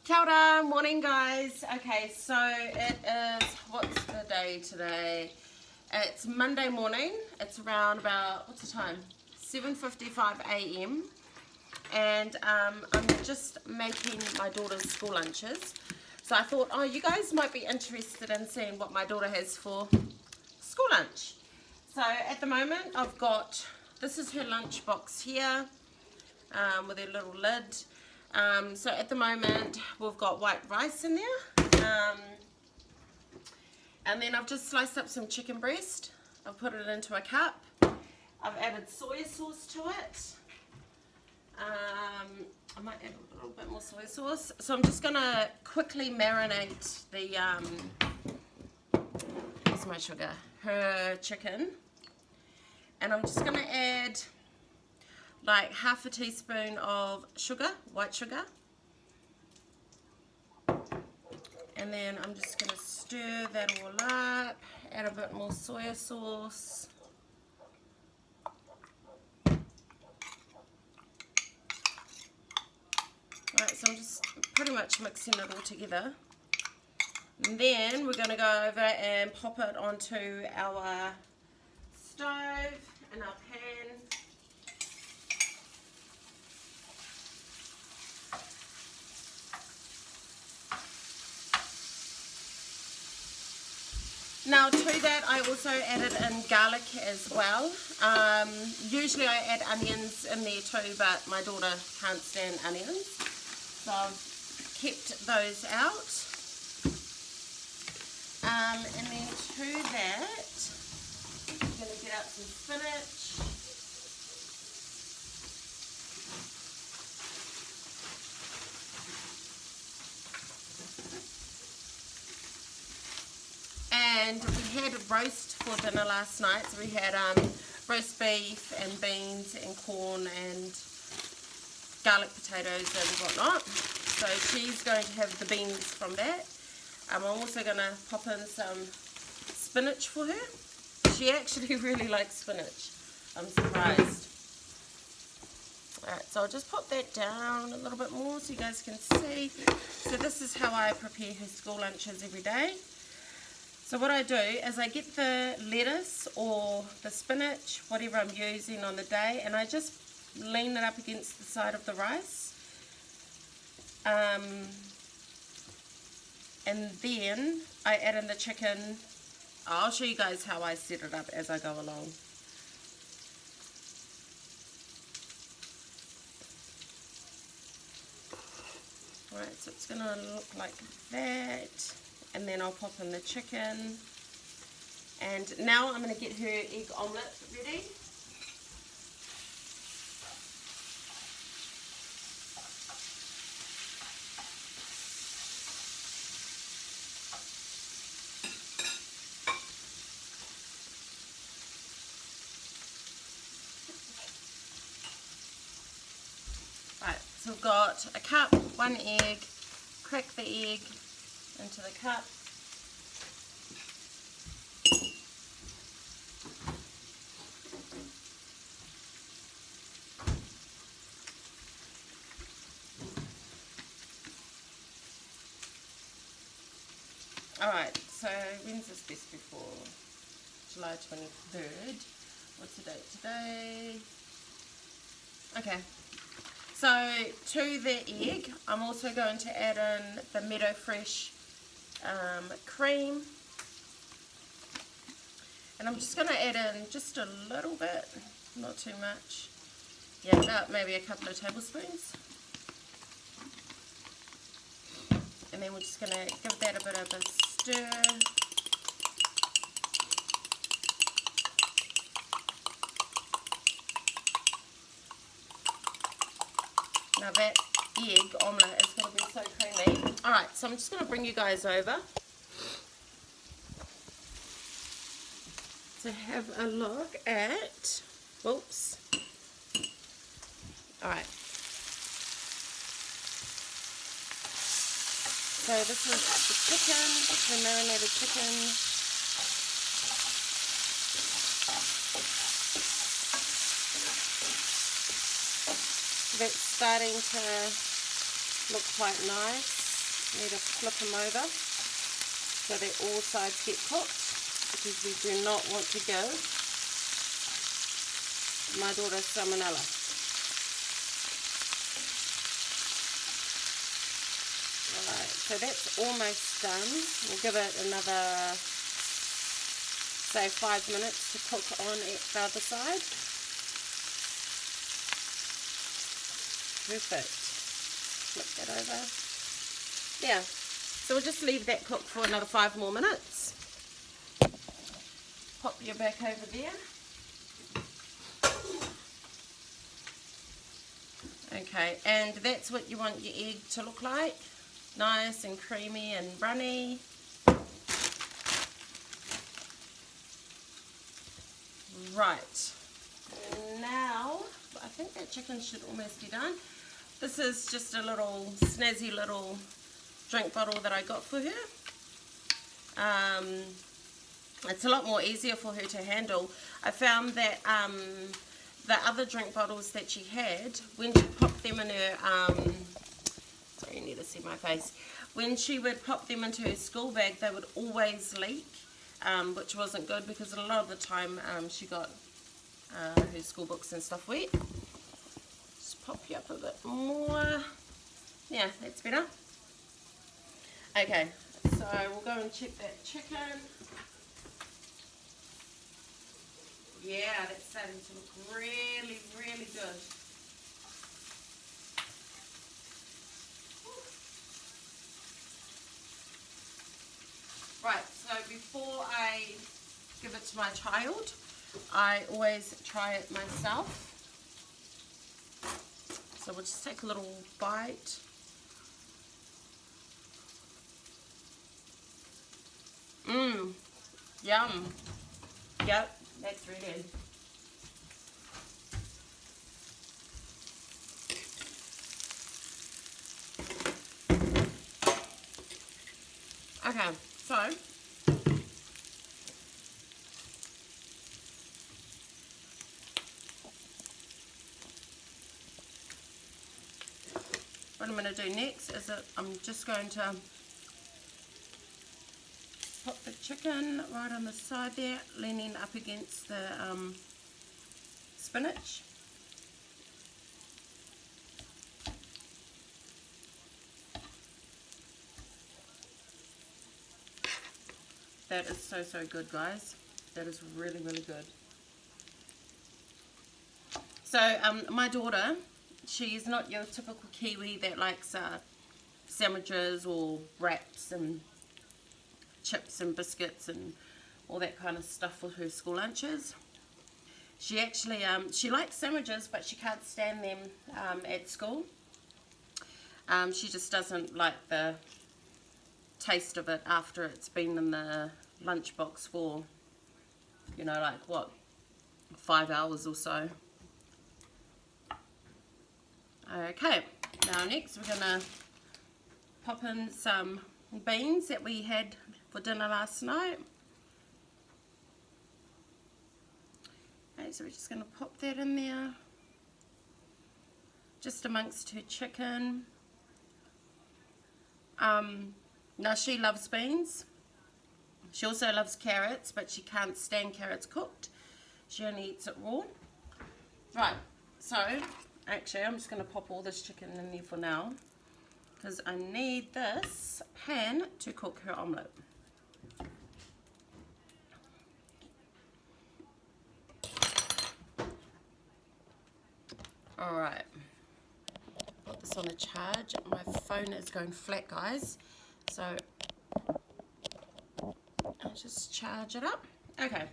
Kia ora, morning guys. Okay, so it is, what's the day today? It's Monday morning. It's around about, what's the time? 7:55 a.m. And I'm just making my daughter's school lunches. So I thought, oh, you guys might be interested in seeing what my daughter has for school lunch. So at the moment I've got, this is her lunch box here with her little lid. So at the moment we've got white rice in there, and then I've just sliced up some chicken breast. I've put it into a cup. I've added soy sauce to it. I might add a little bit more soy sauce. So I'm just gonna quickly marinate the here's my sugar, her chicken, and I'm just gonna add like half a teaspoon of sugar, white sugar, and then I'm just going to stir that all up, add a bit more soy sauce, right, so I'm just pretty much mixing it all together, and then we're going to go over and pop it onto our stove and our pan. Now to that I also added in garlic as well. Usually I add onions in there too, but my daughter can't stand onions, so I've kept those out. And then to that I'm going to get out some spinach. And we had roast for dinner last night, so we had roast beef and beans and corn and garlic potatoes and whatnot. So she's going to have the beans from that. I'm also going to pop in some spinach for her. She actually really likes spinach. I'm surprised. Alright, so I'll just pop that down a little bit more so you guys can see. So this is how I prepare her school lunches every day. So what I do is I get the lettuce or the spinach, whatever I'm using on the day, and I just lean it up against the side of the rice. And then I add in the chicken. I'll show you guys how I set it up as I go along. Alright, so it's going to look like that. And then I'll pop in the chicken. And now I'm going to get her egg omelette ready. Right, so we've got a cup, one egg, crack the egg into the cup. Alright, so when's this best before? July 23rd. What's the date today? Okay. So to the egg, I'm also going to add in the Meadow Fresh cream, and I'm just going to add in just a little bit, not too much, yeah, about maybe a couple of tablespoons, and then we're just going to give that a bit of a stir. Now that egg omelette is going to be so creamy. Alright, so I'm just going to bring you guys over to have a look at, whoops, alright, so this is the chicken, the marinated chicken. That's starting to look quite nice. need to flip them over so that all sides get cooked, because we do not want to give my daughter salmonella. Alright, so that's almost done. We'll give it another, say, 5 minutes to cook on the other side. Perfect. Flip that over. Yeah, so we'll just leave that cook for another 5 more minutes. Pop your back over there. Okay, and that's what you want your egg to look like. Nice and creamy and runny. Right, now I think that chicken should almost be done. This is just a little snazzy little drink bottle that I got for her. It's a lot more easier for her to handle. I found that the other drink bottles that she had, when she popped them in her, sorry, you need to see my face. When she would pop them into her school bag, they would always leak, which wasn't good, because a lot of the time she got her school books and stuff wet. Just pop you up a bit more. Yeah, that's better. Okay, so we'll go and check that chicken. Yeah, that's starting to look really, really good. Right, so before I give it to my child, I always try it myself. So we'll just take a little bite. Mmm, yum. Yep, that's ready. Okay, so what I'm going to do next is that I'm just going to put the chicken right on the side there, leaning up against the spinach. That is so, so good, guys. That is really, really good. So, my daughter, she's not your typical Kiwi that likes sandwiches or wraps and chips and biscuits and all that kind of stuff with her school lunches. She actually, she likes sandwiches, but she can't stand them at school. She just doesn't like the taste of it after it's been in the lunchbox for, you know, like what, 5 hours or so. Okay, now next we're gonna pop in some beans that we had for dinner last night. Okay, so we're just gonna pop that in there, just amongst her chicken. Now she loves beans. She also loves carrots, but she can't stand carrots cooked. She only eats it raw. Right, so actually I'm just going to pop all this chicken in there for now, because I need this pan to cook her omelette. Alright, put this on a charge. My phone is going flat, guys, so I'll just charge it up. Okay,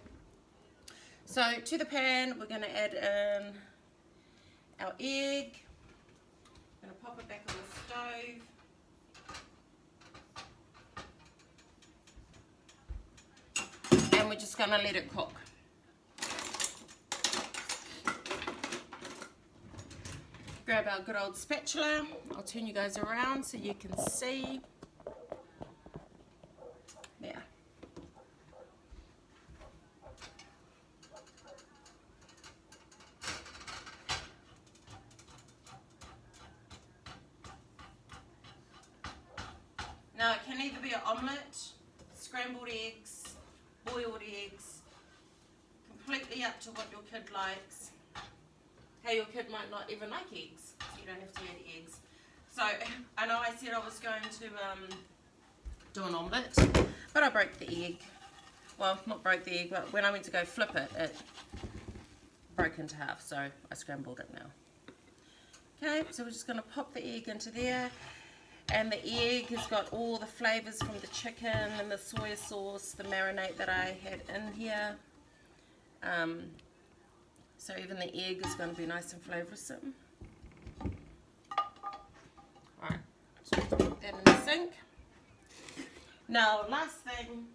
so to the pan we're going to add in our egg. I'm going to pop it back on the stove, and we're just going to let it cook. Grab our good old spatula. I'll turn you guys around so you can see. There. Now it can either be an omelette, scrambled eggs, boiled eggs, completely up to what your kid likes. Hey, your kid might not even like eggs, so you don't have to add eggs. So I know I said I was going to do an omelette, but I broke the egg. Well, not broke the egg, but when I went to go flip it, it broke into half, so I scrambled it now. Okay, so we're just going to pop the egg into there, and the egg has got all the flavours from the chicken and the soy sauce, the marinade that I had in here. So even the egg is going to be nice and flavoursome. Alright, so let's put that in the sink. Now, last thing,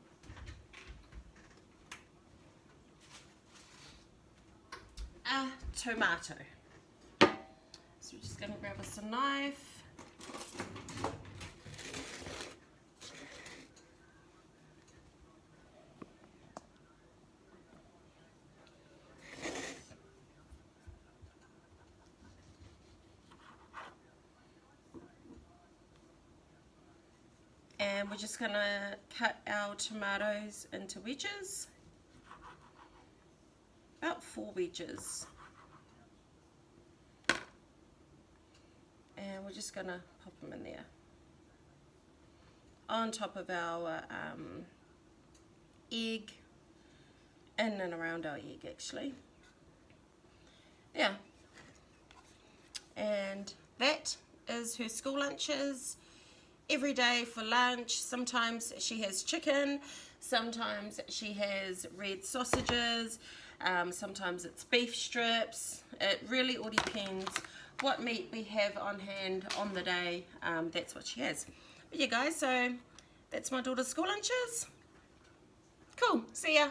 a tomato. So we're just going to grab us a knife. And we're just going to cut our tomatoes into wedges. About 4 wedges. And we're just going to pop them in there. On top of our egg. In and around our egg, actually. Yeah. And that is her school lunches. Every day for lunch. Sometimes she has chicken, sometimes she has red sausages, sometimes it's beef strips. It really all depends what meat we have on hand on the day. That's what she has. But yeah guys, so that's my daughter's school lunches. Cool, see ya.